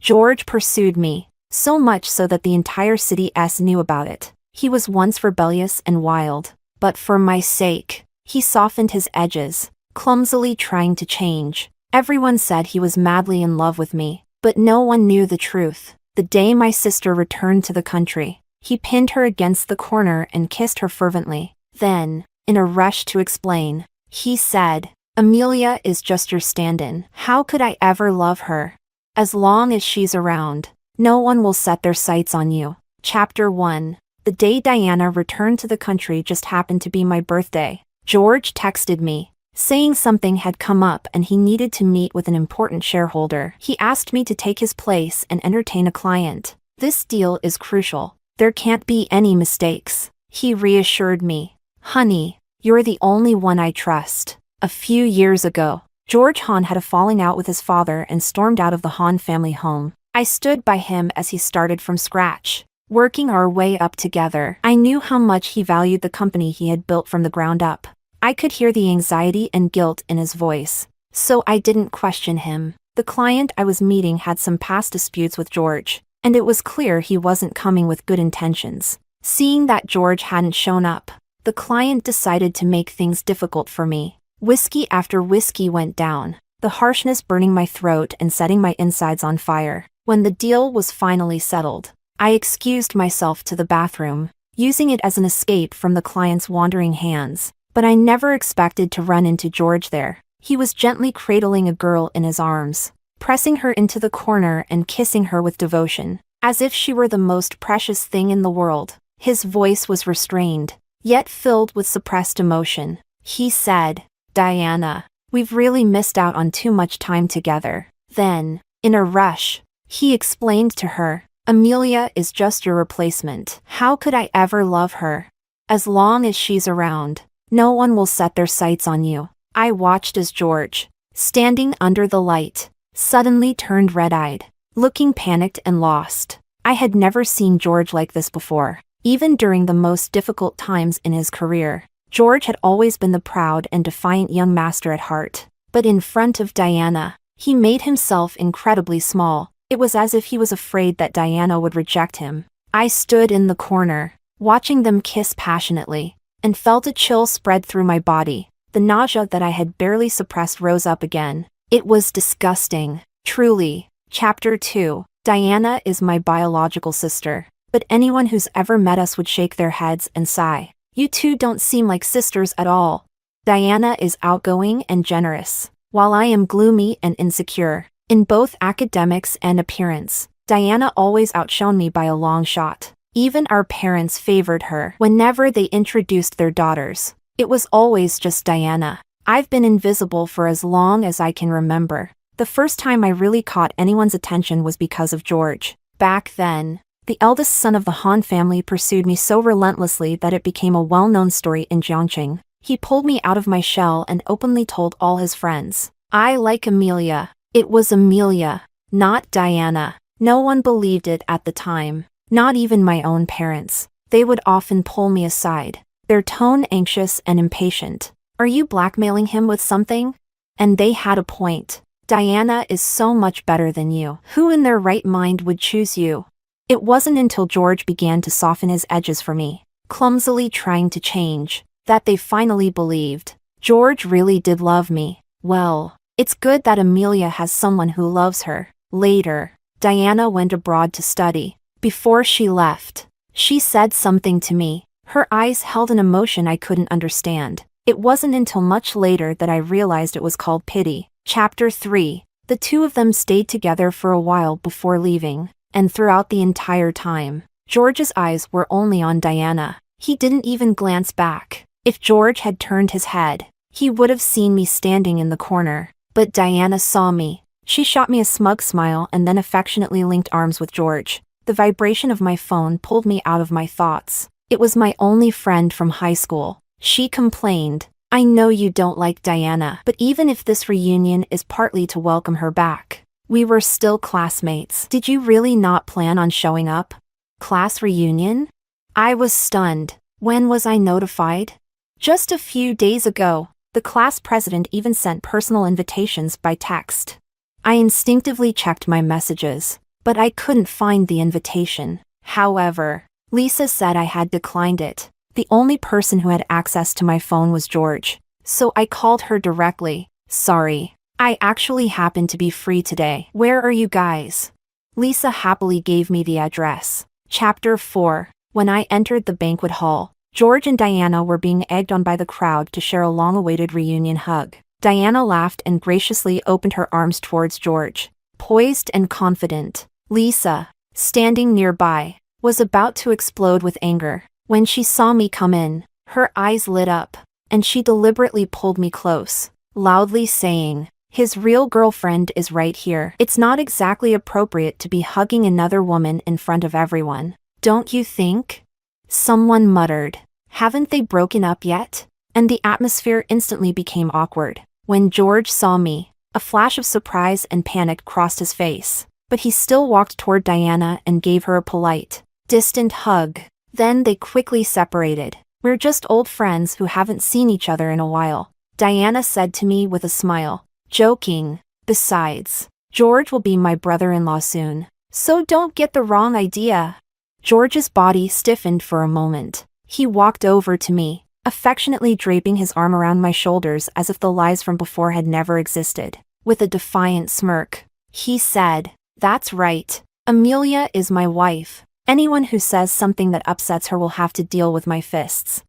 George pursued me, so much so that the entire city knew about it. He was once rebellious and wild, but for my sake, he softened his edges, clumsily trying to change. Everyone said he was madly in love with me, but no one knew the truth. The day my sister returned to the country, he pinned her against the corner and kissed her fervently. Then, in a rush to explain, he said, "Amelia is just your stand-in. How could I ever love her? As long as she's around, no one will set their sights on you." Chapter 1. The day Diana returned to the country just happened to be my birthday. George texted me, saying something had come up and he needed to meet with an important shareholder. He asked me to take his place and entertain a client. "This deal is crucial. There can't be any mistakes," he reassured me. "Honey, you're the only one I trust." A few years ago, George Hahn had a falling out with his father and stormed out of the Hahn family home. I stood by him as he started from scratch, working our way up together. I knew how much he valued the company he had built from the ground up. I could hear the anxiety and guilt in his voice, so I didn't question him. The client I was meeting had some past disputes with George, and it was clear he wasn't coming with good intentions. Seeing that George hadn't shown up, the client decided to make things difficult for me. Whiskey after whiskey went down, the harshness burning my throat and setting my insides on fire. When the deal was finally settled, I excused myself to the bathroom, using it as an escape from the client's wandering hands. But I never expected to run into George there. He was gently cradling a girl in his arms, pressing her into the corner and kissing her with devotion, as if she were the most precious thing in the world. His voice was restrained, yet filled with suppressed emotion. He said, "Diana, we've really missed out on too much time together." Then, in a rush, he explained to her, "Amelia is just your replacement. How could I ever love her? As long as she's around, no one will set their sights on you." I watched as George, standing under the light, suddenly turned red-eyed, looking panicked and lost. I had never seen George like this before. Even during the most difficult times in his career, George had always been the proud and defiant young master at heart. But in front of Diana, he made himself incredibly small. It was as if he was afraid that Diana would reject him. I stood in the corner, watching them kiss passionately, and felt a chill spread through my body. The nausea that I had barely suppressed rose up again. It was disgusting, truly. Chapter 2. Diana is my biological sister, but anyone who's ever met us would shake their heads and sigh. "You two don't seem like sisters at all." Diana is outgoing and generous, while I am gloomy and insecure. In both academics and appearance, Diana always outshone me by a long shot. Even our parents favored her whenever they introduced their daughters. It was always just Diana. I've been invisible for as long as I can remember. The first time I really caught anyone's attention was because of George. Back then, the eldest son of the Hahn family pursued me so relentlessly that it became a well-known story in Jiangqing. He pulled me out of my shell and openly told all his friends, "I like Amelia." It was Amelia, not Diana. No one believed it at the time. Not even my own parents. They would often pull me aside, their tone anxious and impatient. "Are you blackmailing him with something?" And they had a point. "Diana is so much better than you. Who in their right mind would choose you?" It wasn't until George began to soften his edges for me, clumsily trying to change, that they finally believed. George really did love me. Well, it's good that Amelia has someone who loves her. Later, Diana went abroad to study. Before she left, she said something to me. Her eyes held an emotion I couldn't understand. It wasn't until much later that I realized it was called pity. Chapter 3. The two of them stayed together for a while before leaving, and throughout the entire time, George's eyes were only on Diana. He didn't even glance back. If George had turned his head, he would have seen me standing in the corner. But Diana saw me. She shot me a smug smile and then affectionately linked arms with George. The vibration of my phone pulled me out of my thoughts. It was my only friend from high school. She complained, "I know you don't like Diana, but even if this reunion is partly to welcome her back, we were still classmates. Did you really not plan on showing up?" Class reunion? I was stunned. When was I notified? Just a few days ago. The class president even sent personal invitations by text. I instinctively checked my messages, but I couldn't find the invitation. However, Lisa said I had declined it. The only person who had access to my phone was George, so I called her directly. Sorry, I actually happen to be free today. Where are you guys? Lisa happily gave me the address. Chapter 4. When I entered the banquet hall, George and Diana were being egged on by the crowd to share a long-awaited reunion hug. Diana laughed and graciously opened her arms towards George, poised and confident. Lisa, standing nearby, was about to explode with anger. When she saw me come in, her eyes lit up, and she deliberately pulled me close, loudly saying, "His real girlfriend is right here. It's not exactly appropriate to be hugging another woman in front of everyone, don't you think?" Someone muttered, "Haven't they broken up yet?" And the atmosphere instantly became awkward. When George saw me, a flash of surprise and panic crossed his face, but he still walked toward Diana and gave her a polite, distant hug. Then they quickly separated. "We're just old friends who haven't seen each other in a while," Diana said to me with a smile, joking. "Besides, George will be my brother-in-law soon, so don't get the wrong idea." George's body stiffened for a moment. He walked over to me, affectionately draping his arm around my shoulders as if the lies from before had never existed. With a defiant smirk, he said, "That's right. Amelia is my wife. Anyone who says something that upsets her will have to deal with my fists."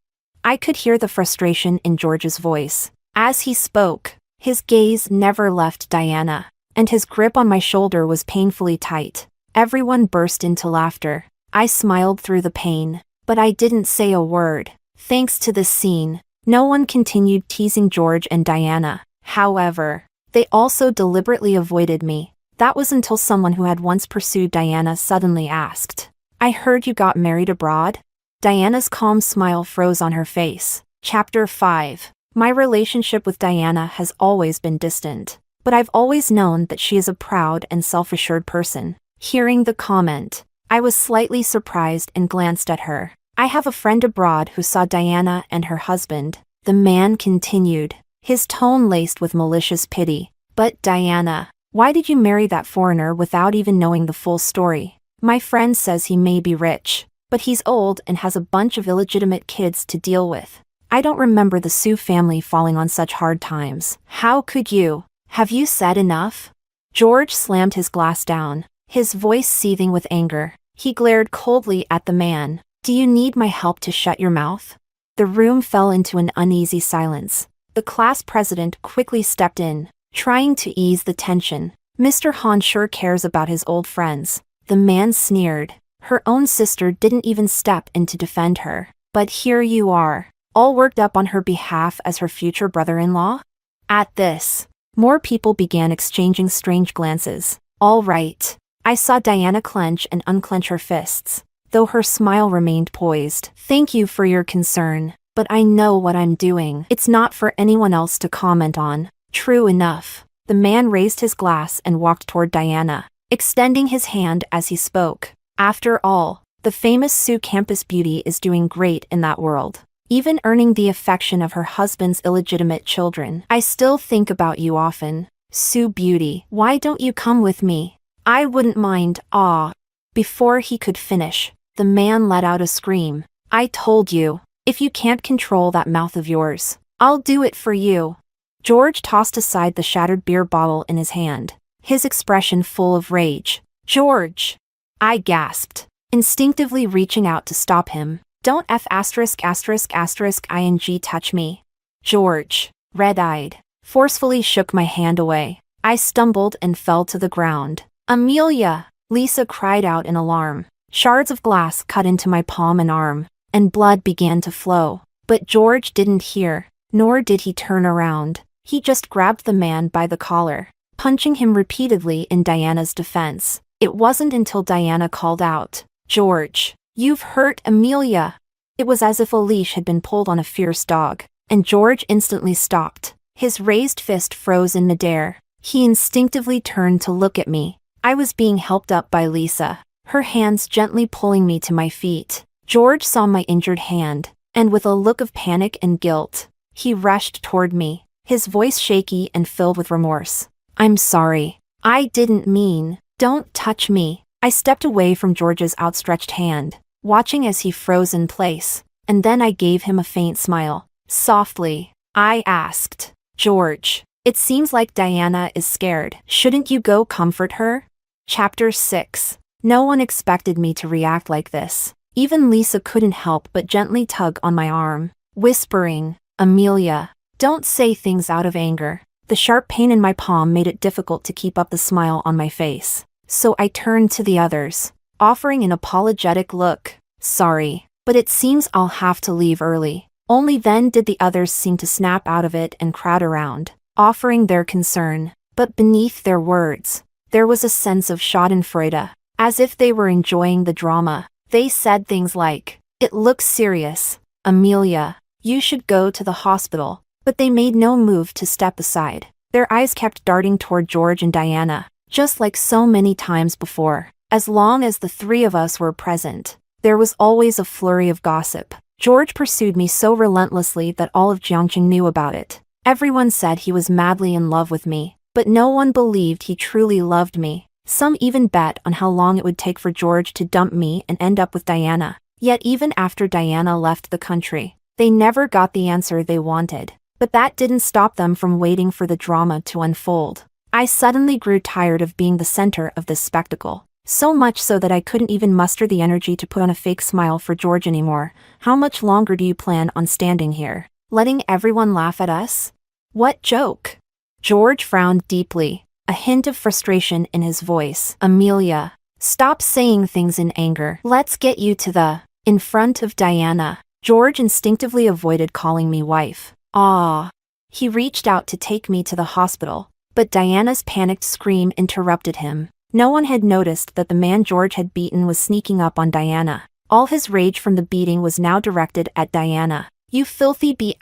I could hear the frustration in George's voice. As he spoke, his gaze never left Diana, and his grip on my shoulder was painfully tight. Everyone burst into laughter. I smiled through the pain, but I didn't say a word. Thanks to this scene, no one continued teasing George and Diana. However, they also deliberately avoided me. That was until someone who had once pursued Diana suddenly asked, "I heard you got married abroad?" Diana's calm smile froze on her face. Chapter 5. My relationship with Diana has always been distant, but I've always known that she is a proud and self-assured person. Hearing the comment, I was slightly surprised and glanced at her. "I have a friend abroad who saw Diana and her husband," the man continued, his tone laced with malicious pity. "But Diana, why did you marry that foreigner without even knowing the full story? My friend says he may be rich, but he's old and has a bunch of illegitimate kids to deal with. I don't remember the Sue family falling on such hard times. How could you? Have you said enough?" George slammed his glass down, his voice seething with anger. He glared coldly at the man. "Do you need my help to shut your mouth?" The room fell into an uneasy silence. The class president quickly stepped in, trying to ease the tension. "Mr. Han sure cares about his old friends," the man sneered. Her own sister didn't even step in to defend her. But here you are, all worked up on her behalf as her future brother-in-law? At this, more people began exchanging strange glances. All right. I saw Diana clench and unclench her fists, though her smile remained poised. "Thank you for your concern, but I know what I'm doing. It's not for anyone else to comment on." True enough. The man raised his glass and walked toward Diana, extending his hand as he spoke. "After all, the famous Sue campus beauty is doing great in that world, even earning the affection of her husband's illegitimate children. I still think about you often. Sue Beauty, why don't you come with me? I wouldn't mind." Before he could finish, the man let out a scream. "I told you, if you can't control that mouth of yours, I'll do it for you." George tossed aside the shattered beer bottle in his hand, his expression full of rage. "George!" I gasped, instinctively reaching out to stop him. "Don't ****ing touch me." George, red-eyed, forcefully shook my hand away. I stumbled and fell to the ground. "Amelia!" Lisa cried out in alarm. Shards of glass cut into my palm and arm, and blood began to flow. But George didn't hear, nor did he turn around. He just grabbed the man by the collar, punching him repeatedly in Diana's defense. It wasn't until Diana called out, "George, you've hurt Amelia." It was as if a leash had been pulled on a fierce dog, and George instantly stopped. His raised fist froze in midair. He instinctively turned to look at me. I was being helped up by Lisa, her hands gently pulling me to my feet. George saw my injured hand, and with a look of panic and guilt, he rushed toward me, his voice shaky and filled with remorse. "I'm sorry. I didn't mean." "Don't touch me," I stepped away from George's outstretched hand, watching as he froze in place, and then I gave him a faint smile. Softly, I asked, "George, it seems like Diana is scared. Shouldn't you go comfort her?" Chapter 6. No one expected me to react like this. Even Lisa couldn't help but gently tug on my arm, whispering, "Amelia, don't say things out of anger." The sharp pain in my palm made it difficult to keep up the smile on my face. So I turned to the others, offering an apologetic look. "Sorry, but it seems I'll have to leave early." Only then did the others seem to snap out of it and crowd around, offering their concern. But beneath their words, there was a sense of schadenfreude, as if they were enjoying the drama. They said things like, "It looks serious. Amelia, you should go to the hospital." But they made no move to step aside. Their eyes kept darting toward George and Diana, just like so many times before. As long as the three of us were present, there was always a flurry of gossip. George pursued me so relentlessly that all of Jiangqing knew about it. Everyone said he was madly in love with me, but no one believed he truly loved me. Some even bet on how long it would take for George to dump me and end up with Diana. Yet even after Diana left the country, they never got the answer they wanted. But that didn't stop them from waiting for the drama to unfold. I suddenly grew tired of being the center of this spectacle. So much so that I couldn't even muster the energy to put on a fake smile for George anymore. "How much longer do you plan on standing here, letting everyone laugh at us? What joke?" George frowned deeply, a hint of frustration in his voice. "Amelia, stop saying things in anger. Let's get you to the..." In front of Diana, George instinctively avoided calling me wife. He reached out to take me to the hospital, but Diana's panicked scream interrupted him. No one had noticed that the man George had beaten was sneaking up on Diana. All his rage from the beating was now directed at Diana. "You filthy b************."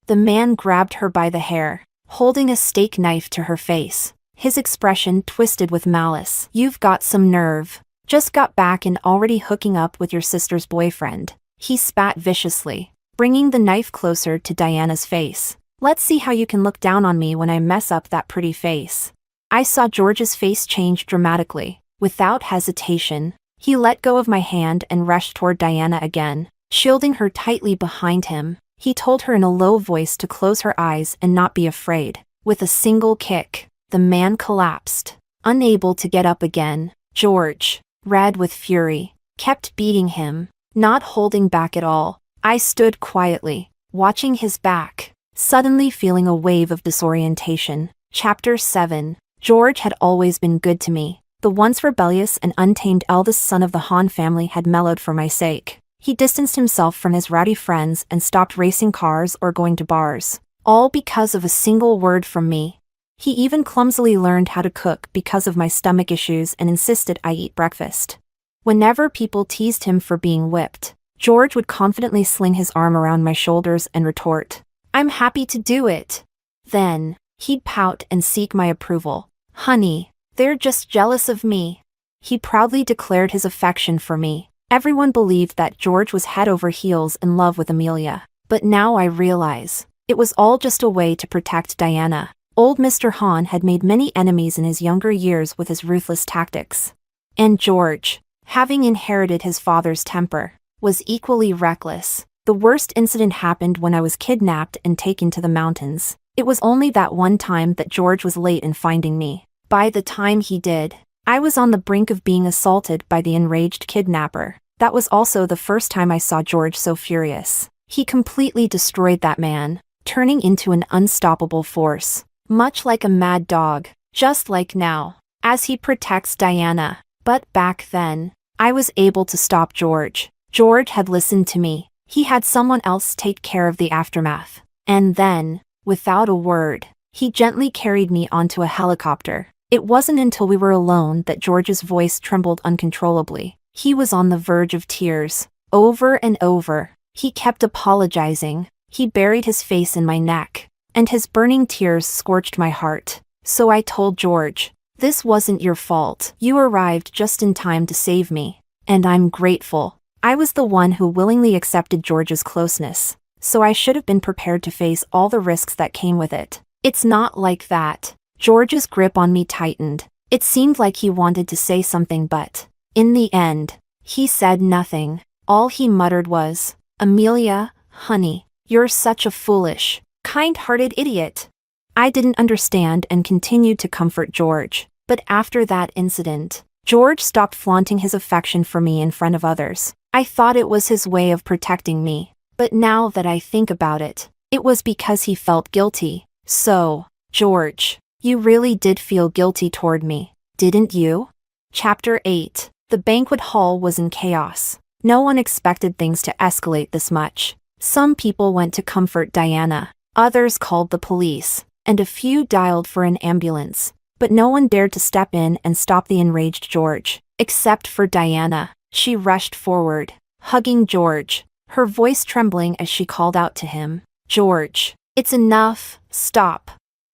The man grabbed her by the hair, holding a steak knife to her face. His expression twisted with malice. "You've got some nerve. Just got back and already hooking up with your sister's boyfriend." He spat viciously, bringing the knife closer to Diana's face. "Let's see how you can look down on me when I mess up that pretty face." I saw George's face change dramatically. Without hesitation, he let go of my hand and rushed toward Diana again, shielding her tightly behind him. He told her in a low voice to close her eyes and not be afraid. With a single kick, the man collapsed, unable to get up again. George, red with fury, kept beating him, not holding back at all. I stood quietly, watching his back, suddenly feeling a wave of disorientation. Chapter 7. George had always been good to me. The once rebellious and untamed eldest son of the Han family had mellowed for my sake. He distanced himself from his rowdy friends and stopped racing cars or going to bars, all because of a single word from me. He even clumsily learned how to cook because of my stomach issues and insisted I eat breakfast. Whenever people teased him for being whipped, George would confidently sling his arm around my shoulders and retort, "I'm happy to do it." Then, he'd pout and seek my approval. "Honey, they're just jealous of me." He proudly declared his affection for me. Everyone believed that George was head over heels in love with Amelia. But now I realize, it was all just a way to protect Diana. Old Mr. Han had made many enemies in his younger years with his ruthless tactics. And George, having inherited his father's temper, was equally reckless. The worst incident happened when I was kidnapped and taken to the mountains. It was only that one time that George was late in finding me. By the time he did, I was on the brink of being assaulted by the enraged kidnapper. That was also the first time I saw George so furious. He completely destroyed that man, turning into an unstoppable force, much like a mad dog, just like now, as he protects Diana. But back then, I was able to stop George. George had listened to me. He had someone else take care of the aftermath. And then, without a word, he gently carried me onto a helicopter. It wasn't until we were alone that George's voice trembled uncontrollably. He was on the verge of tears. Over and over, he kept apologizing. He buried his face in my neck, and his burning tears scorched my heart. So I told George, "This wasn't your fault. You arrived just in time to save me. And I'm grateful." I was the one who willingly accepted George's closeness, so I should have been prepared to face all the risks that came with it. "It's not like that." George's grip on me tightened, It seemed like he wanted to say something, but in the end, he said nothing. All he muttered was, "Amelia, honey, you're such a foolish, kind-hearted idiot." I didn't understand and continued to comfort George. But after that incident, George stopped flaunting his affection for me in front of others. I thought it was his way of protecting me. But now that I think about it, it was because he felt guilty. So, George, you really did feel guilty toward me, didn't you? Chapter 8. The banquet hall was in chaos. No one expected things to escalate this much. Some people went to comfort Diana, others called the police, and a few dialed for an ambulance. But no one dared to step in and stop the enraged George. Except for Diana. She rushed forward, hugging George, her voice trembling as she called out to him, "George, it's enough, stop."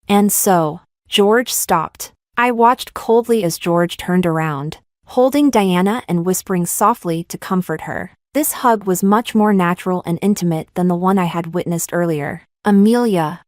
And so, George stopped. I watched coldly as George turned around, holding Diana and whispering softly to comfort her. This hug was much more natural and intimate than the one I had witnessed earlier. "Amelia."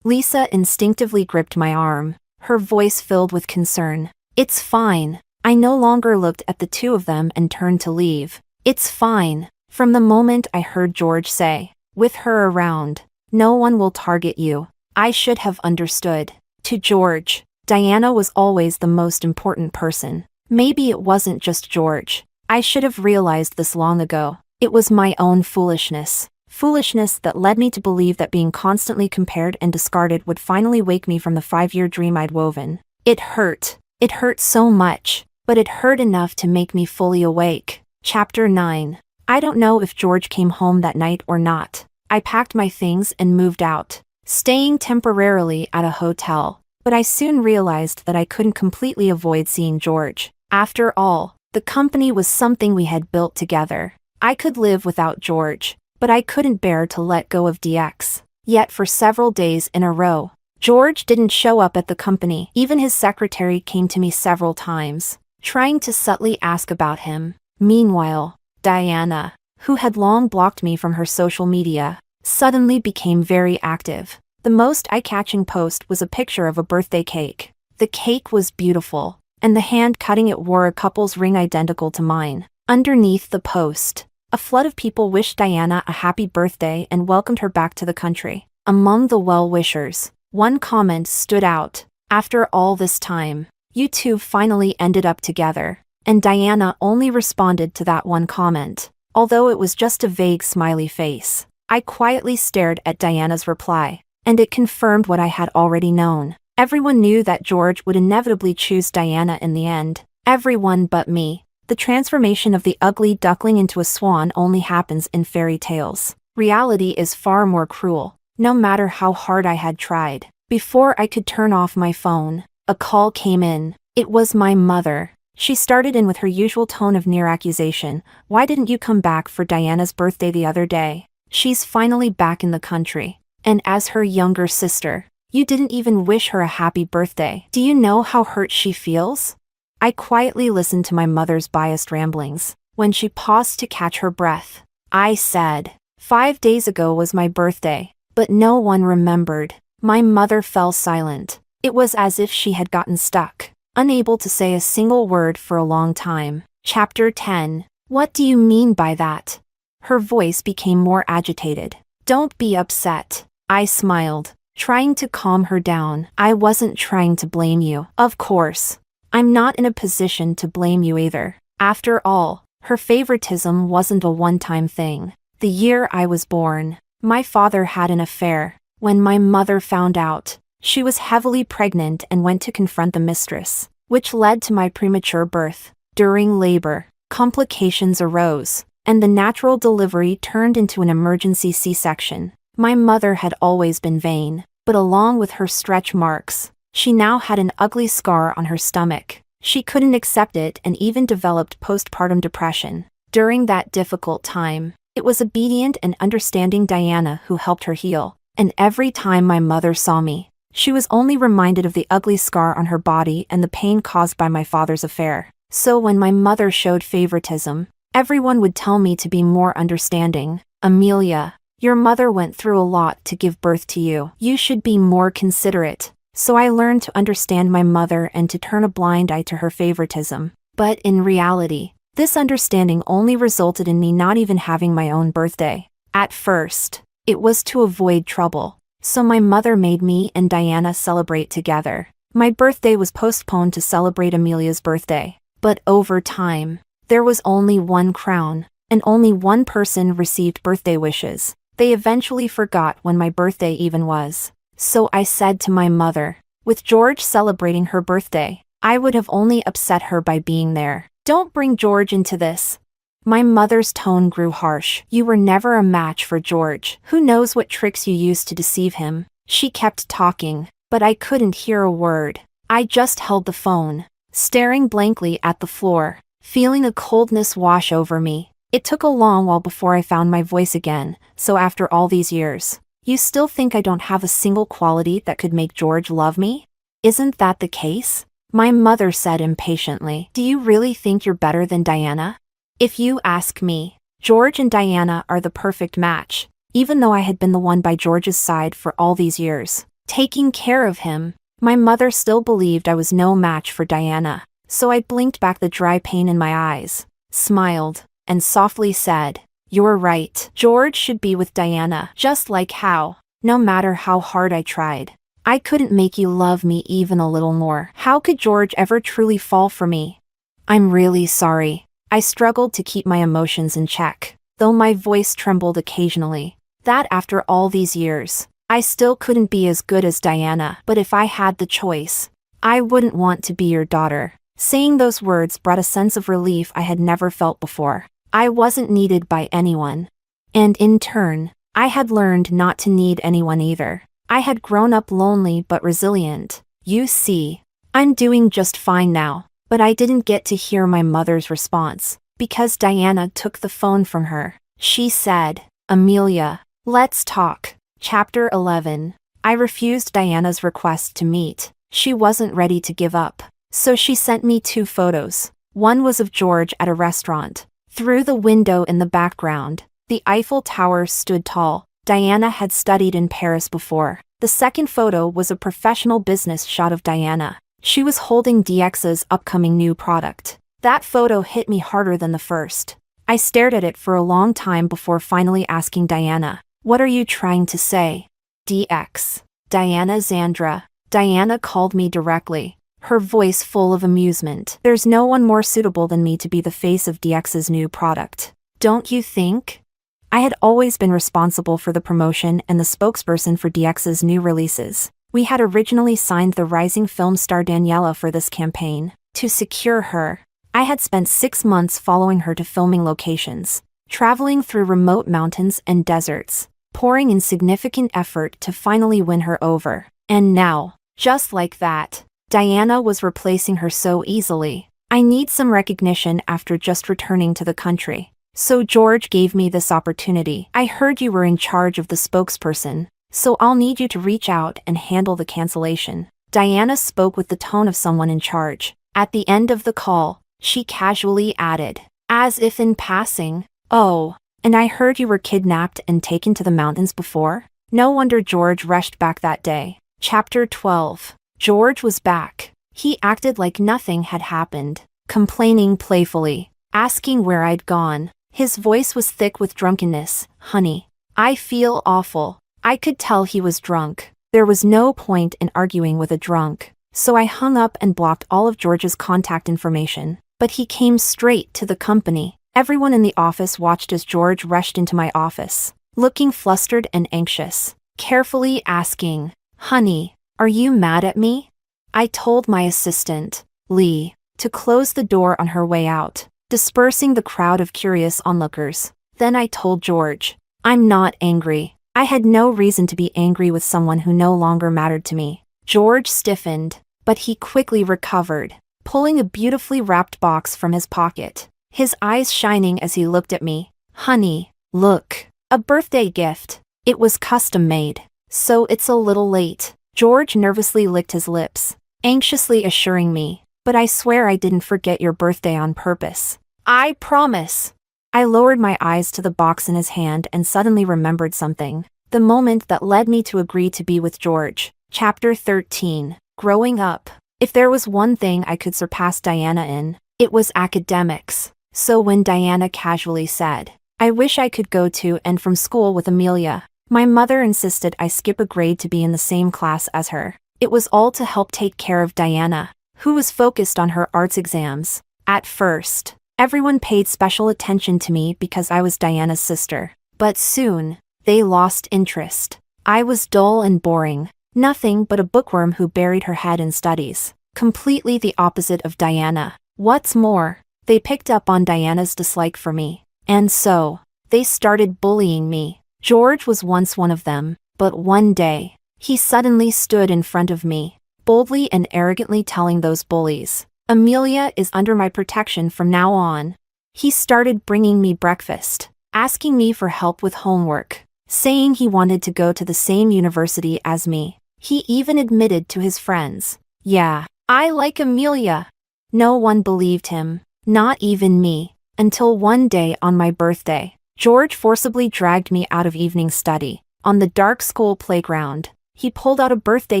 Lisa instinctively gripped my arm, her voice filled with concern. "It's fine." I no longer looked at the two of them and turned to leave. "It's fine." From the moment I heard George say, "With her around, no one will target you," I should have understood. To George, Diana was always the most important person. Maybe it wasn't just George. I should have realized this long ago. It was my own foolishness. Foolishness that led me to believe that being constantly compared and discarded would finally wake me from the 5-year dream I'd woven. It hurt. It hurt so much, but it hurt enough to make me fully awake. Chapter 9. I don't know if George came home that night or not. I packed my things and moved out, staying temporarily at a hotel. But I soon realized that I couldn't completely avoid seeing George. After all, the company was something we had built together. I could live without George, but I couldn't bear to let go of DX. Yet for several days in a row, George didn't show up at the company. Even his secretary came to me several times, trying to subtly ask about him. Meanwhile, Diana, who had long blocked me from her social media, suddenly became very active. The most eye-catching post was a picture of a birthday cake. The cake was beautiful, and the hand cutting it wore a couple's ring identical to mine. Underneath the post, a flood of people wished Diana a happy birthday and welcomed her back to the country. Among the well-wishers, one comment stood out. "After all this time, you two finally ended up together." And Diana only responded to that one comment, although it was just a vague smiley face. I quietly stared at Diana's reply, and it confirmed what I had already known. Everyone knew that George would inevitably choose Diana in the end. Everyone but me. The transformation of the ugly duckling into a swan only happens in fairy tales. Reality is far more cruel. No matter how hard I had tried, before I could turn off my phone, a call came in. It was my mother. She started in with her usual tone of near accusation. "Why didn't you come back for Diana's birthday the other day? She's finally back in the country. And as her younger sister, you didn't even wish her a happy birthday. Do you know how hurt she feels?" I quietly listened to my mother's biased ramblings. When she paused to catch her breath, I said, 5 days ago was my birthday, but no one remembered." My mother fell silent. It was as if she had gotten stuck, unable to say a single word for a long time. Chapter 10. What do you mean by that? Her voice became more agitated. "Don't be upset." I smiled, trying to calm her down. "I wasn't trying to blame you. Of course, I'm not in a position to blame you either. After all, her favoritism wasn't a one-time thing. The year I was born, my father had an affair. When my mother found out, she was heavily pregnant and went to confront the mistress, which led to my premature birth. During labor, complications arose, and the natural delivery turned into an emergency C-section. My mother had always been vain, but along with her stretch marks, she now had an ugly scar on her stomach. She couldn't accept it and even developed postpartum depression. During that difficult time, it was obedient and understanding Diana who helped her heal. And every time my mother saw me, she was only reminded of the ugly scar on her body and the pain caused by my father's affair. So when my mother showed favoritism, everyone would tell me to be more understanding. "Amelia, your mother went through a lot to give birth to you. You should be more considerate." so I learned to understand my mother and to turn a blind eye to her favoritism. But in reality, this understanding only resulted in me not even having my own birthday. At first, it was to avoid trouble, so my mother made me and Diana celebrate together. My birthday was postponed to celebrate Amelia's birthday. But over time, there was only one crown, and only one person received birthday wishes. They eventually forgot when my birthday even was. So I said to my mother, with George celebrating her birthday, I would have only upset her by being there. Don't bring George into this. My mother's tone grew harsh. You were never a match for George. Who knows what tricks you used to deceive him? She kept talking, but I couldn't hear a word. I just held the phone, staring blankly at the floor, feeling a coldness wash over me. It took a long while before I found my voice again. So after all these years, you still think I don't have a single quality that could make George love me? Isn't that the case? My mother said impatiently. Do you really think you're better than Diana? If you ask me, George and Diana are the perfect match, even though I had been the one by George's side for all these years, taking care of him. My mother still believed I was no match for Diana, so I blinked back the dry pain in my eyes, smiled, and softly said, You're right. George should be with Diana, just like how, no matter how hard I tried, I couldn't make you love me even a little more. How could George ever truly fall for me? I'm really sorry. I struggled to keep my emotions in check, though my voice trembled occasionally. That after all these years, I still couldn't be as good as Diana. But if I had the choice, I wouldn't want to be your daughter. Saying those words brought a sense of relief I had never felt before. I wasn't needed by anyone. And in turn, I had learned not to need anyone either. I had grown up lonely but resilient. You see, I'm doing just fine now. But I didn't get to hear my mother's response, because Diana took the phone from her. She said, Amelia, let's talk. Chapter 11. I refused Diana's request to meet. She wasn't ready to give up. So she sent me 2 photos. One was of George at a restaurant. Through the window in the background, the Eiffel Tower stood tall. Diana had studied in Paris before. The second photo was a professional business shot of Diana. She was holding DX's upcoming new product. That photo hit me harder than the first. I stared at it for a long time before finally asking Diana, What are you trying to say? DX. Diana Zandra. Diana called me directly, her voice full of amusement. There's no one more suitable than me to be the face of DX's new product. Don't you think? I had always been responsible for the promotion and the spokesperson for DX's new releases. We had originally signed the rising film star Daniela for this campaign. To secure her, I had spent 6 months following her to filming locations, traveling through remote mountains and deserts, pouring in significant effort to finally win her over. And now, just like that, Diana was replacing her so easily. I need some recognition after just returning to the country. So George gave me this opportunity. I heard you were in charge of the spokesperson, so I'll need you to reach out and handle the cancellation. Diana spoke with the tone of someone in charge. At the end of the call, she casually added, as if in passing, Oh, and I heard you were kidnapped and taken to the mountains before? No wonder George rushed back that day. Chapter 12. George was back. He acted like nothing had happened, complaining playfully, asking where I'd gone. His voice was thick with drunkenness. Honey, I feel awful. I could tell he was drunk. There was no point in arguing with a drunk, so I hung up and blocked all of George's contact information. But he came straight to the company. Everyone in the office watched as George rushed into my office, looking flustered and anxious, carefully asking, Honey, are you mad at me? I told my assistant, Lee, to close the door on her way out, dispersing the crowd of curious onlookers. Then I told George, I'm not angry. I had no reason to be angry with someone who no longer mattered to me. George stiffened, but he quickly recovered, pulling a beautifully wrapped box from his pocket, his eyes shining as he looked at me. Honey, look, a birthday gift. It was custom made, so it's a little late. George nervously licked his lips, anxiously assuring me, but I swear I didn't forget your birthday on purpose. I promise. I lowered my eyes to the box in his hand and suddenly remembered something. The moment that led me to agree to be with George. Chapter 13. Growing up. If there was one thing I could surpass Diana in, it was academics. So when Diana casually said, "I wish I could go to and from school with Amelia," my mother insisted I skip a grade to be in the same class as her. It was all to help take care of Diana, who was focused on her arts exams. At first, everyone paid special attention to me because I was Diana's sister. But soon, they lost interest. I was dull and boring, nothing but a bookworm who buried her head in studies. Completely the opposite of Diana. What's more, they picked up on Diana's dislike for me. And so, they started bullying me. George was once one of them, but one day, he suddenly stood in front of me, boldly and arrogantly telling those bullies, "Amelia is under my protection from now on." He started bringing me breakfast, asking me for help with homework, saying he wanted to go to the same university as me. He even admitted to his friends, "Yeah, I like Amelia." No one believed him, not even me, until one day on my birthday, George forcibly dragged me out of evening study. On the dark school playground, he pulled out a birthday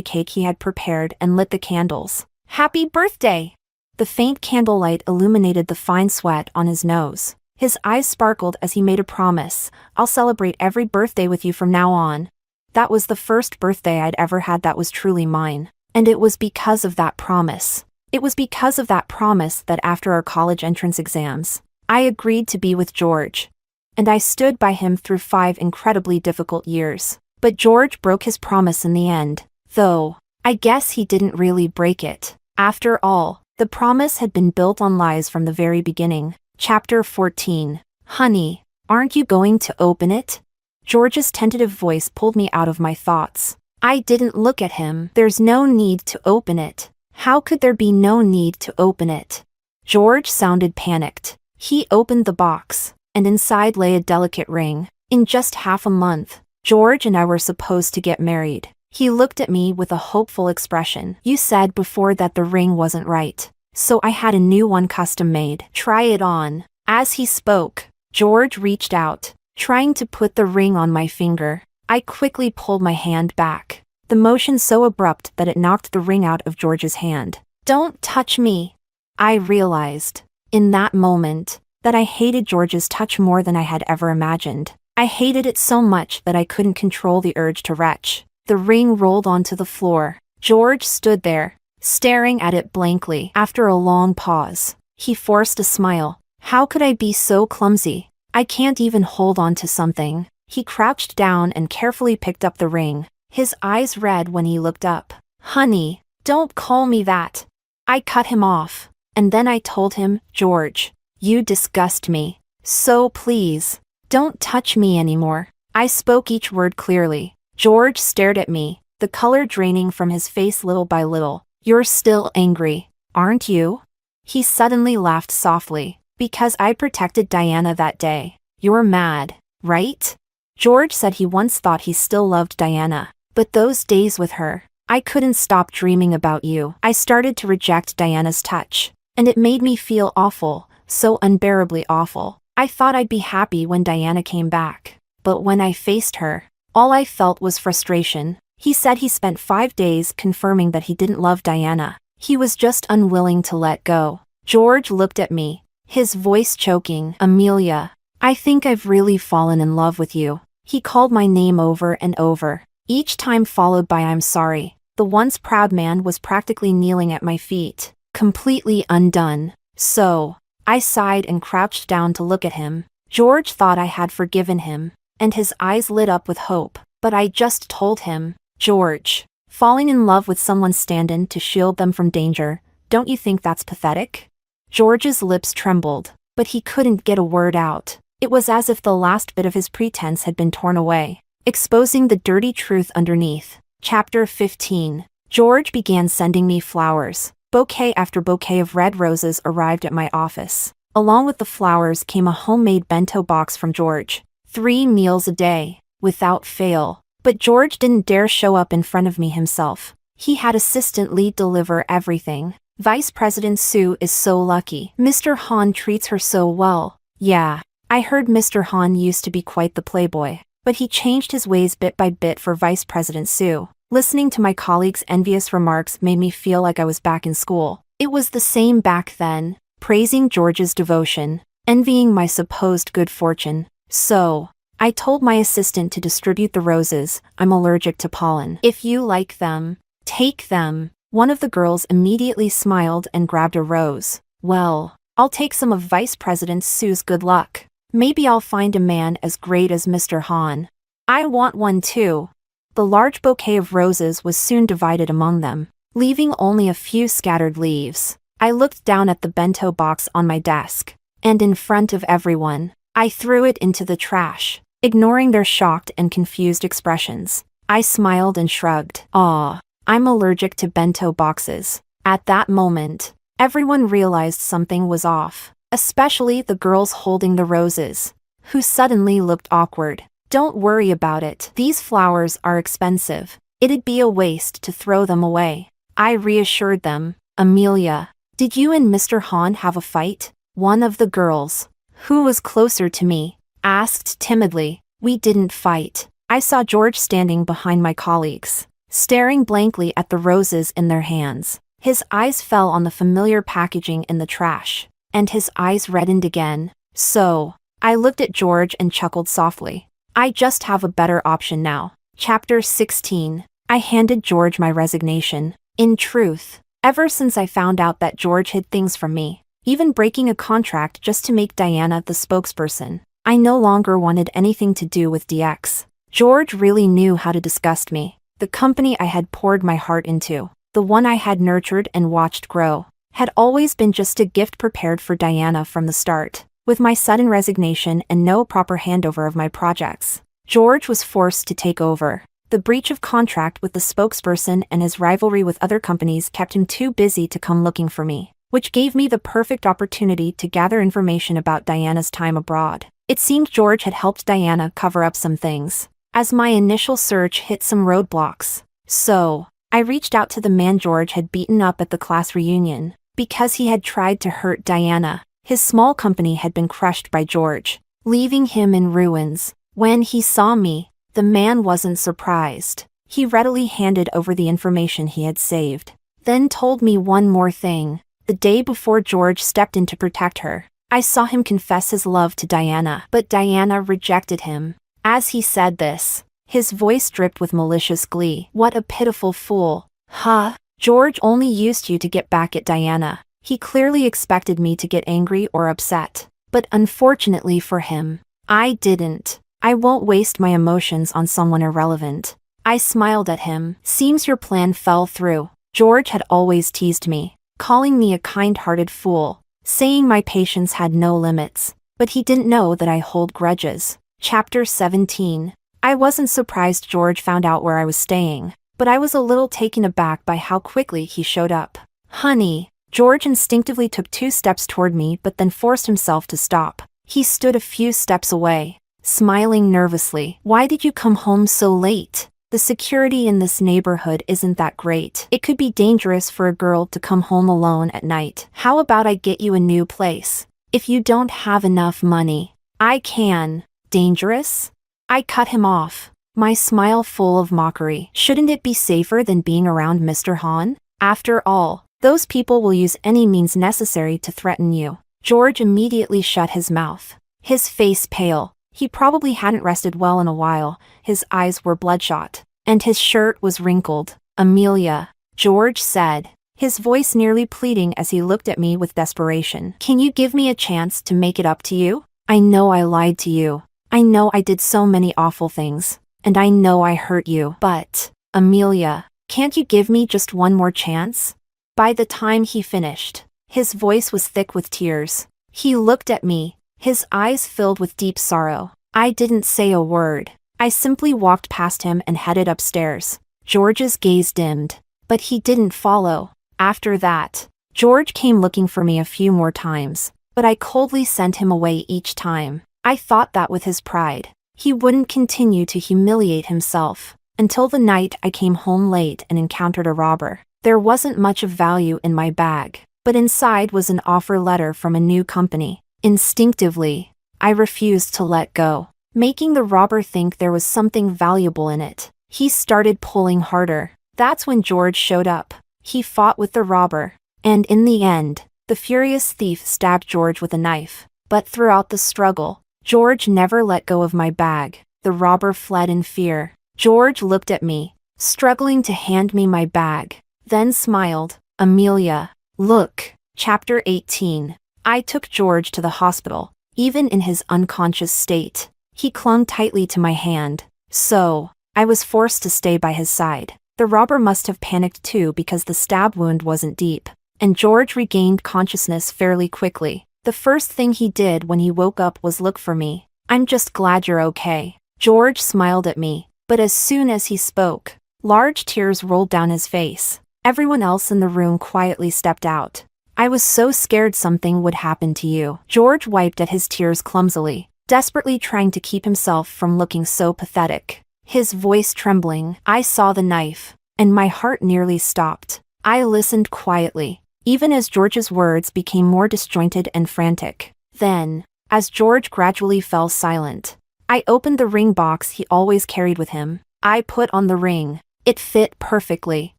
cake he had prepared and lit the candles. "Happy birthday!" The faint candlelight illuminated the fine sweat on his nose. His eyes sparkled as he made a promise, "I'll celebrate every birthday with you from now on." That was the first birthday I'd ever had that was truly mine. And it was because of that promise. It was because of that promise that after our college entrance exams, I agreed to be with George. And I stood by him through 5 incredibly difficult years. But George broke his promise in the end. Though, I guess he didn't really break it. After all, the promise had been built on lies from the very beginning. Chapter 14. Honey, aren't you going to open it? George's tentative voice pulled me out of my thoughts. I didn't look at him. "There's no need to open it." How could there be no need to open it? George sounded panicked. He opened the box, and inside lay a delicate ring. In just half a month, George and I were supposed to get married. He looked at me with a hopeful expression. "You said before that the ring wasn't right, so I had a new one custom made. Try it on." As he spoke, George reached out, trying to put the ring on my finger. I quickly pulled my hand back, the motion so abrupt that it knocked the ring out of George's hand. "Don't touch me." I realized, in that moment, that I hated George's touch more than I had ever imagined. I hated it so much that I couldn't control the urge to retch. The ring rolled onto the floor. George stood there, staring at it blankly. After a long pause, he forced a smile. "How could I be so clumsy? I can't even hold on to something." He crouched down and carefully picked up the ring, his eyes red when he looked up. "Honey, don't call me that." I cut him off, and then I told him, "George, you disgust me. So please, don't touch me anymore." I spoke each word clearly. George stared at me, the color draining from his face little by little. "You're still angry, aren't you?" He suddenly laughed softly. "Because I protected Diana that day. You're mad, right?" George said he once thought he still loved Diana, but those days with her, "I couldn't stop dreaming about you." I started to reject Diana's touch, and it made me feel awful, so unbearably awful. I thought I'd be happy when Diana came back, but when I faced her, all I felt was frustration. He said he spent 5 days confirming that he didn't love Diana. He was just unwilling to let go. George looked at me, his voice choking. "Amelia, I think I've really fallen in love with you." He called my name over and over, each time followed by "I'm sorry." The once proud man was practically kneeling at my feet, completely undone. So, I sighed and crouched down to look at him. George thought I had forgiven him, and his eyes lit up with hope, but I just told him, "George, falling in love with someone stand-in to shield them from danger, don't you think that's pathetic?" George's lips trembled, but he couldn't get a word out. It was as if the last bit of his pretense had been torn away, exposing the dirty truth underneath. Chapter 15. George began sending me flowers. Bouquet after bouquet of red roses arrived at my office. Along with the flowers came a homemade bento box from George. 3 meals a day, without fail. But George didn't dare show up in front of me himself. He had assistant Lee deliver everything. Vice President Sue is so lucky. Mr. Han treats her so well. Yeah, I heard Mr. Han used to be quite the playboy, but he changed his ways bit by bit for Vice President Sue. Listening to my colleagues' envious remarks made me feel like I was back in school. It was the same back then, praising George's devotion, envying my supposed good fortune. So, I told my assistant to distribute the roses. I'm allergic to pollen. If you like them, take them. One of the girls immediately smiled and grabbed a rose. Well, I'll take some of Vice President Sue's good luck. Maybe I'll find a man as great as Mr. Han. I want one too. The large bouquet of roses was soon divided among them, leaving only a few scattered leaves. I looked down at the bento box on my desk, and in front of everyone, I threw it into the trash. Ignoring their shocked and confused expressions, I smiled and shrugged. I'm allergic to bento boxes. At that moment, everyone realized something was off, especially the girls holding the roses, who suddenly looked awkward. Don't worry about it. These flowers are expensive. It'd be a waste to throw them away. I reassured them. Amelia, did you and Mr. Han have a fight? One of the girls, who was closer to me, asked timidly. We didn't fight. I saw George standing behind my colleagues, staring blankly at the roses in their hands. His eyes fell on the familiar packaging in the trash, and his eyes reddened again. So, I looked at George and chuckled softly. I just have a better option now. Chapter 16. I handed George my resignation. In truth, ever since I found out that George hid things from me, even breaking a contract just to make Diana the spokesperson, I no longer wanted anything to do with DX. George really knew how to disgust me. The company I had poured my heart into, the one I had nurtured and watched grow, had always been just a gift prepared for Diana from the start. With my sudden resignation and no proper handover of my projects, George was forced to take over. The breach of contract with the spokesperson and his rivalry with other companies kept him too busy to come looking for me, which gave me the perfect opportunity to gather information about Diana's time abroad. It seemed George had helped Diana cover up some things, as my initial search hit some roadblocks. So, I reached out to the man George had beaten up at the class reunion. Because he had tried to hurt Diana, his small company had been crushed by George, leaving him in ruins. When he saw me, the man wasn't surprised. He readily handed over the information he had saved, then told me one more thing. The day before George stepped in to protect her, I saw him confess his love to Diana, but Diana rejected him. As he said this, his voice dripped with malicious glee. What a pitiful fool. Huh? George only used you to get back at Diana. He clearly expected me to get angry or upset. But unfortunately for him, I didn't. I won't waste my emotions on someone irrelevant. I smiled at him. Seems your plan fell through. George had always teased me, calling me a kind-hearted fool, saying my patience had no limits. But he didn't know that I hold grudges. Chapter 17. I wasn't surprised George found out where I was staying, but I was a little taken aback by how quickly he showed up. Honey. George instinctively took 2 steps toward me but then forced himself to stop. He stood a few steps away, smiling nervously. Why did you come home so late? The security in this neighborhood isn't that great. It could be dangerous for a girl to come home alone at night. How about I get you a new place? If you don't have enough money, I can. Dangerous? I cut him off, my smile full of mockery. Shouldn't it be safer than being around Mr. Han? After all, those people will use any means necessary to threaten you. George immediately shut his mouth, his face pale. He probably hadn't rested well in a while. His eyes were bloodshot, and his shirt was wrinkled. Amelia, George said, his voice nearly pleading as he looked at me with desperation. Can you give me a chance to make it up to you? I know I lied to you. I know I did so many awful things, and I know I hurt you. But, Amelia, can't you give me just one more chance? By the time he finished, his voice was thick with tears. He looked at me, his eyes filled with deep sorrow. I didn't say a word. I simply walked past him and headed upstairs. George's gaze dimmed, but he didn't follow. After that, George came looking for me a few more times, but I coldly sent him away each time. I thought that with his pride, he wouldn't continue to humiliate himself, until the night I came home late and encountered a robber. There wasn't much of value in my bag, but inside was an offer letter from a new company. Instinctively, I refused to let go, making the robber think there was something valuable in it. He started pulling harder. That's when George showed up. He fought with the robber. And in the end, the furious thief stabbed George with a knife. But throughout the struggle, George never let go of my bag. The robber fled in fear. George looked at me, struggling to hand me my bag, then smiled. Amelia, look. Chapter 18. I took George to the hospital. Even in his unconscious state, he clung tightly to my hand. So, I was forced to stay by his side. The robber must have panicked too because the stab wound wasn't deep, and George regained consciousness fairly quickly. The first thing he did when he woke up was look for me. I'm just glad you're okay. George smiled at me, but as soon as he spoke, large tears rolled down his face. Everyone else in the room quietly stepped out. I was so scared something would happen to you. George wiped at his tears clumsily, desperately trying to keep himself from looking so pathetic. His voice trembling. I saw the knife, and my heart nearly stopped. I listened quietly, even as George's words became more disjointed and frantic. Then, as George gradually fell silent, I opened the ring box he always carried with him. I put on the ring. It fit perfectly,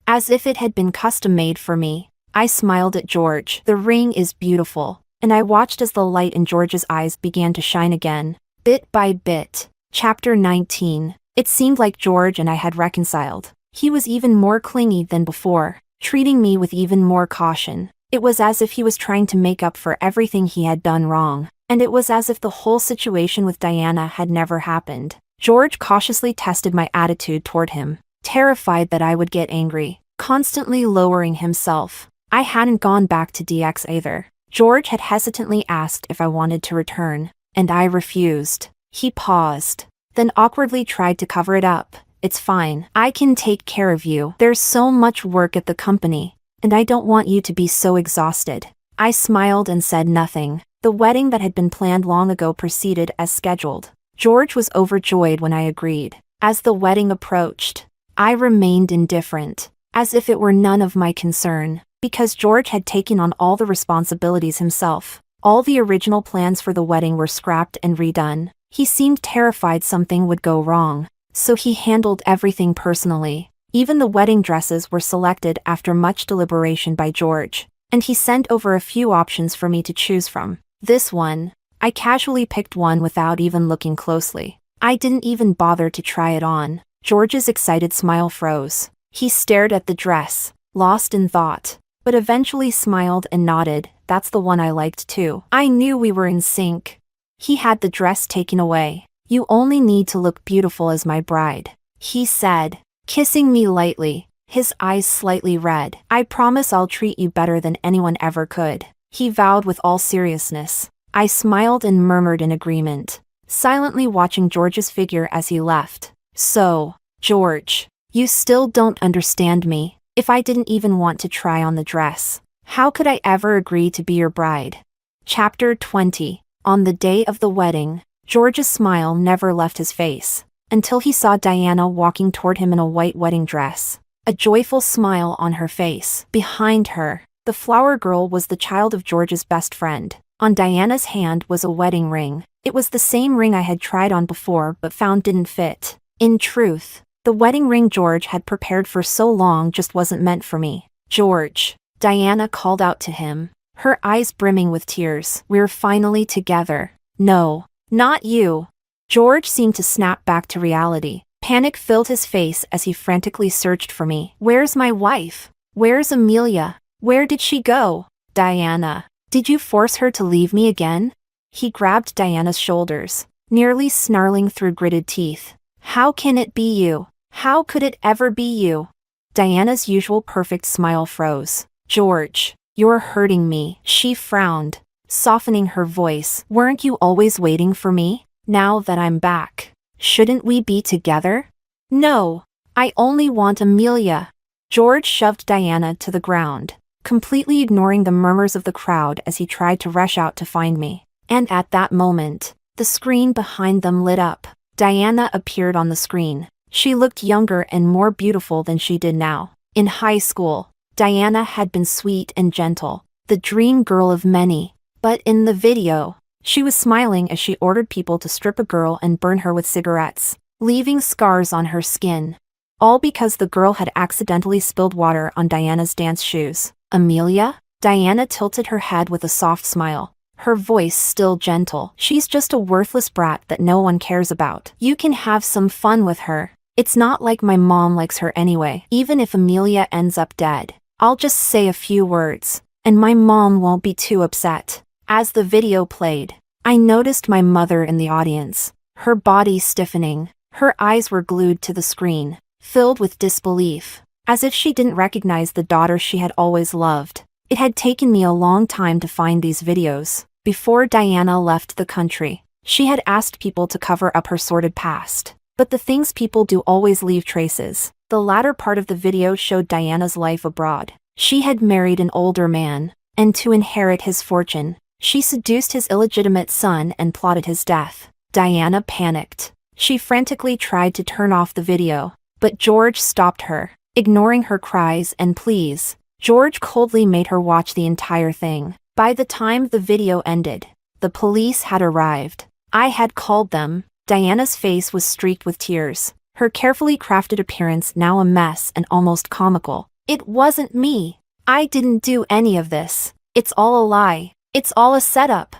as if it had been custom-made for me. I smiled at George. The ring is beautiful, and I watched as the light in George's eyes began to shine again, bit by bit. Chapter 19. It seemed like George and I had reconciled. He was even more clingy than before, treating me with even more caution. It was as if he was trying to make up for everything he had done wrong, and it was as if the whole situation with Diana had never happened. George cautiously tested my attitude toward him, terrified that I would get angry, constantly lowering himself. I hadn't gone back to DX either. George had hesitantly asked if I wanted to return, and I refused. He paused, then awkwardly tried to cover it up. It's fine. I can take care of you. There's so much work at the company, and I don't want you to be so exhausted. I smiled and said nothing. The wedding that had been planned long ago proceeded as scheduled. George was overjoyed when I agreed. As the wedding approached, I remained indifferent, as if it were none of my concern. Because George had taken on all the responsibilities himself, all the original plans for the wedding were scrapped and redone. He seemed terrified something would go wrong, so he handled everything personally. Even the wedding dresses were selected after much deliberation by George, and he sent over a few options for me to choose from. This one, I casually picked one without even looking closely. I didn't even bother to try it on. George's excited smile froze. He stared at the dress, lost in thought, but eventually smiled and nodded. That's the one I liked too. I knew we were in sync. He had the dress taken away. You only need to look beautiful as my bride, he said, kissing me lightly, his eyes slightly red. I promise I'll treat you better than anyone ever could, he vowed with all seriousness. I smiled and murmured in agreement, silently watching George's figure as he left. So, George, you still don't understand me. If I didn't even want to try on the dress, how could I ever agree to be your bride? Chapter 20. On the day of the wedding, George's smile never left his face, until he saw Diana walking toward him in a white wedding dress, a joyful smile on her face. Behind her, the flower girl was the child of George's best friend. On Diana's hand was a wedding ring. It was the same ring I had tried on before but found didn't fit. In truth, the wedding ring George had prepared for so long just wasn't meant for me. George, Diana called out to him, her eyes brimming with tears. We're finally together. No, not you. George seemed to snap back to reality. Panic filled his face as he frantically searched for me. Where's my wife? Where's Amelia? Where did she go? Diana, did you force her to leave me again? He grabbed Diana's shoulders, nearly snarling through gritted teeth. How can it be you? How could it ever be you? Diana's usual perfect smile froze. George, you're hurting me. She frowned, softening her voice. Weren't you always waiting for me? Now that I'm back, shouldn't we be together? No, I only want Amelia. George shoved Diana to the ground, completely ignoring the murmurs of the crowd as he tried to rush out to find me. And at that moment, the screen behind them lit up. Diana appeared on the screen. She looked younger and more beautiful than she did now. In high school, Diana had been sweet and gentle, the dream girl of many. But in the video, she was smiling as she ordered people to strip a girl and burn her with cigarettes, leaving scars on her skin. All because the girl had accidentally spilled water on Diana's dance shoes. Amelia? Diana tilted her head with a soft smile, her voice still gentle. She's just a worthless brat that no one cares about. You can have some fun with her. It's not like my mom likes her anyway. Even if Amelia ends up dead, I'll just say a few words, and my mom won't be too upset. As the video played, I noticed my mother in the audience, her body stiffening. Her eyes were glued to the screen, filled with disbelief, as if she didn't recognize the daughter she had always loved. It had taken me a long time to find these videos. Before Diana left the country, she had asked people to cover up her sordid past. But the things people do always leave traces. The latter part of the video showed Diana's life abroad. She had married an older man, and to inherit his fortune, she seduced his illegitimate son and plotted his death. Diana panicked. She frantically tried to turn off the video, but George stopped her, ignoring her cries and pleas. George coldly made her watch the entire thing. By the time the video ended, the police had arrived. I had called them. Diana's face was streaked with tears, her carefully crafted appearance now a mess and almost comical. It wasn't me. I didn't do any of this. It's all a lie. It's all a setup.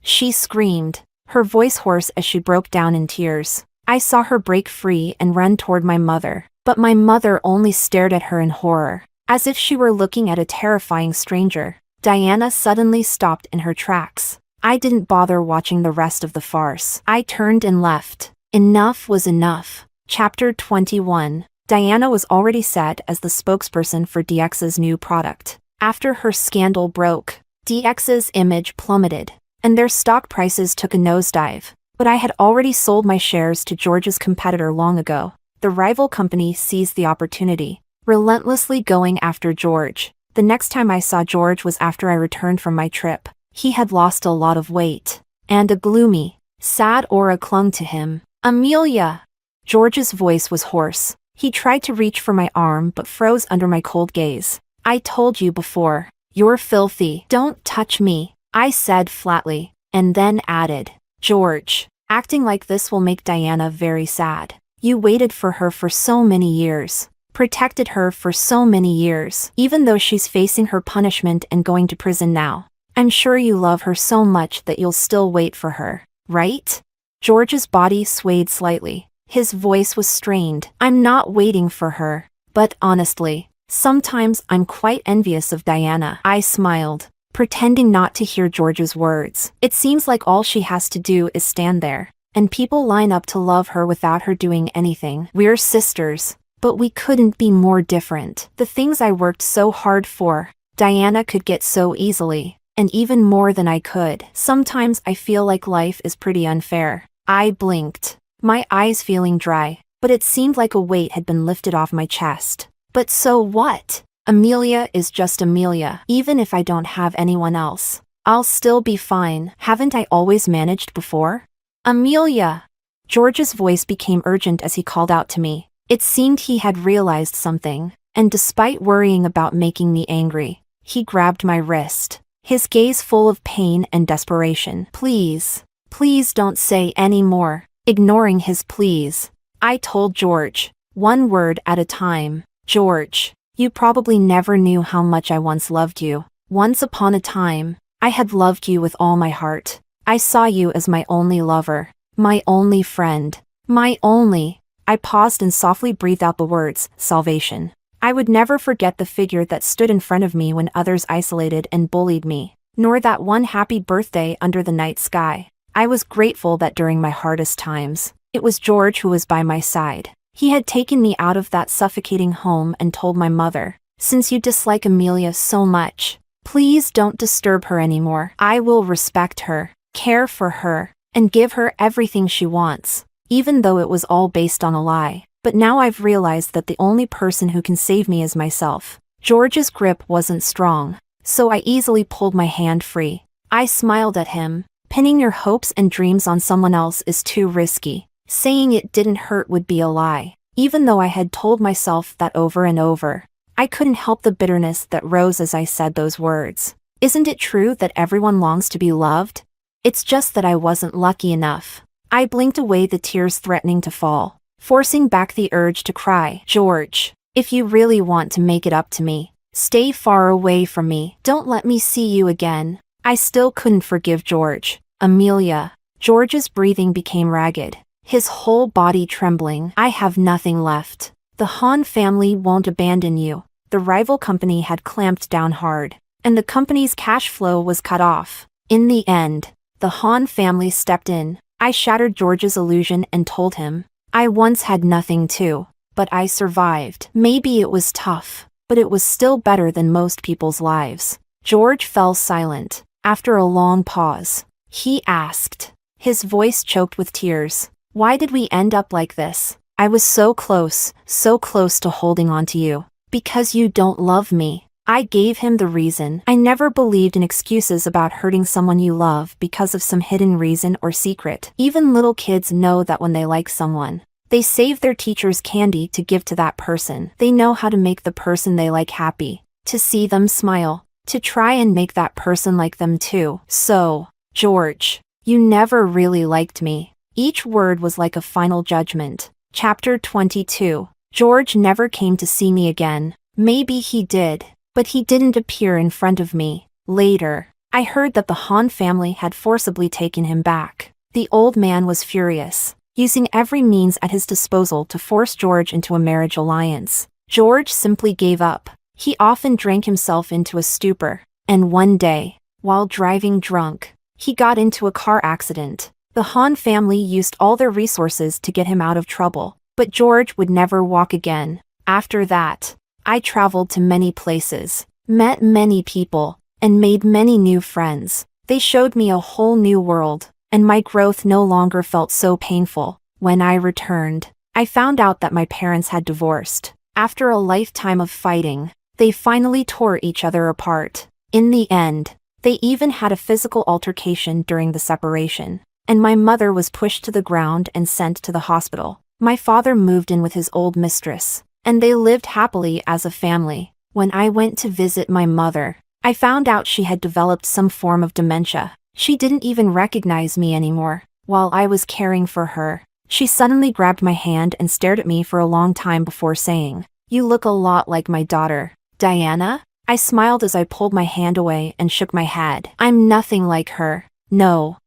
She screamed, her voice hoarse as she broke down in tears. I saw her break free and run toward my mother, but my mother only stared at her in horror, as if she were looking at a terrifying stranger. Diana suddenly stopped in her tracks. I didn't bother watching the rest of the farce. I turned and left. Enough was enough. Chapter 21. Diana was already set as the spokesperson for DX's new product. After her scandal broke, DX's image plummeted, and their stock prices took a nosedive. But I had already sold my shares to George's competitor long ago. The rival company seized the opportunity, relentlessly going after George. The next time I saw George was after I returned from my trip. He had lost a lot of weight, and a gloomy, sad aura clung to him. Amelia! George's voice was hoarse. He tried to reach for my arm but froze under my cold gaze. I told you before. You're filthy. Don't touch me, I said flatly, and then added, George, acting like this will make Diana very sad. You waited for her for so many years, protected her for so many years, even though she's facing her punishment and going to prison now. I'm sure you love her so much that you'll still wait for her, right? George's body swayed slightly. His voice was strained. I'm not waiting for her, but honestly, sometimes I'm quite envious of Diana. I smiled, pretending not to hear George's words. It seems like all she has to do is stand there, and people line up to love her without her doing anything. We're sisters, but we couldn't be more different. The things I worked so hard for, Diana could get so easily. And even more than I could. Sometimes I feel like life is pretty unfair. I blinked, my eyes feeling dry, but it seemed like a weight had been lifted off my chest. But so what? Amelia is just Amelia. Even if I don't have anyone else, I'll still be fine. Haven't I always managed before? Amelia! George's voice became urgent as he called out to me. It seemed he had realized something, and despite worrying about making me angry, he grabbed my wrist, his gaze full of pain and desperation. Please, please don't say any more. Ignoring his pleas, I told George, one word at a time. George, you probably never knew how much I once loved you. Once upon a time, I had loved you with all my heart. I saw you as my only lover, my only friend, my only. I paused and softly breathed out the words, salvation. I would never forget the figure that stood in front of me when others isolated and bullied me, nor that one happy birthday under the night sky. I was grateful that during my hardest times, it was George who was by my side. He had taken me out of that suffocating home and told my mother, since you dislike Amelia so much, please don't disturb her anymore. I will respect her, care for her, and give her everything she wants, even though it was all based on a lie. But now I've realized that the only person who can save me is myself. George's grip wasn't strong, so I easily pulled my hand free. I smiled at him. Pinning your hopes and dreams on someone else is too risky. Saying it didn't hurt would be a lie. Even though I had told myself that over and over, I couldn't help the bitterness that rose as I said those words. Isn't it true that everyone longs to be loved? It's just that I wasn't lucky enough. I blinked away the tears threatening to fall. forcing back the urge to cry. George, if you really want to make it up to me, stay far away from me. Don't let me see you again. I still couldn't forgive George. Amelia. George's breathing became ragged, his whole body trembling. I have nothing left. The Hahn family won't abandon you. The rival company had clamped down hard, and the company's cash flow was cut off. In the end, the Hahn family stepped in. I shattered George's illusion and told him, I once had nothing too, but I survived. Maybe it was tough, but it was still better than most people's lives. George fell silent. After a long pause, he asked, his voice choked with tears, why did we end up like this? I was so close to holding on to you. Because you don't love me. I gave him the reason. I never believed in excuses about hurting someone you love because of some hidden reason or secret. Even little kids know that when they like someone, they save their teacher's candy to give to that person. They know how to make the person they like happy, to see them smile, to try and make that person like them too. So, George, you never really liked me. Each word was like a final judgment. Chapter 22. George never came to see me again. Maybe he did, but he didn't appear in front of me. Later, I heard that the Hahn family had forcibly taken him back. The old man was furious, using every means at his disposal to force George into a marriage alliance. George simply gave up. He often drank himself into a stupor, and one day, while driving drunk, he got into a car accident. The Hahn family used all their resources to get him out of trouble, but George would never walk again. After that, I traveled to many places, met many people, and made many new friends. They showed me a whole new world, and my growth no longer felt so painful. When I returned, I found out that my parents had divorced. After a lifetime of fighting, they finally tore each other apart. In the end, they even had a physical altercation during the separation, and my mother was pushed to the ground and sent to the hospital. My father moved in with his old mistress, and they lived happily as a family. When I went to visit my mother, I found out she had developed some form of dementia. She didn't even recognize me anymore. While I was caring for her, she suddenly grabbed my hand and stared at me for a long time before saying, "You look a lot like my daughter, Diana." I smiled as I pulled my hand away and shook my head. I'm nothing like her. No,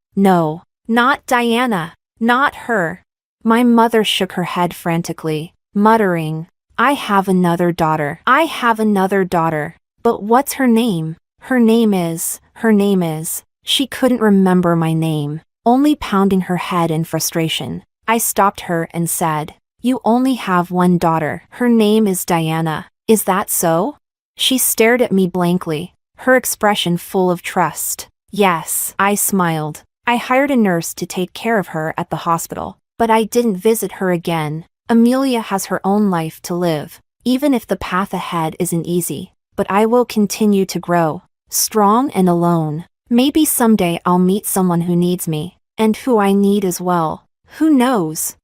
not Diana, not her. My mother shook her head frantically, muttering, I have another daughter. But what's her name? Her name is. She couldn't remember my name, only pounding her head in frustration. I stopped her and said, You only have one daughter. Her name is Diana. Is that so? She stared at me blankly, her expression full of trust. Yes, I smiled. I hired a nurse to take care of her at the hospital. But I didn't visit her again. Amelia has her own life to live, even if the path ahead isn't easy. But I will continue to grow, strong and alone. Maybe someday I'll meet someone who needs me, and who I need as well. Who knows?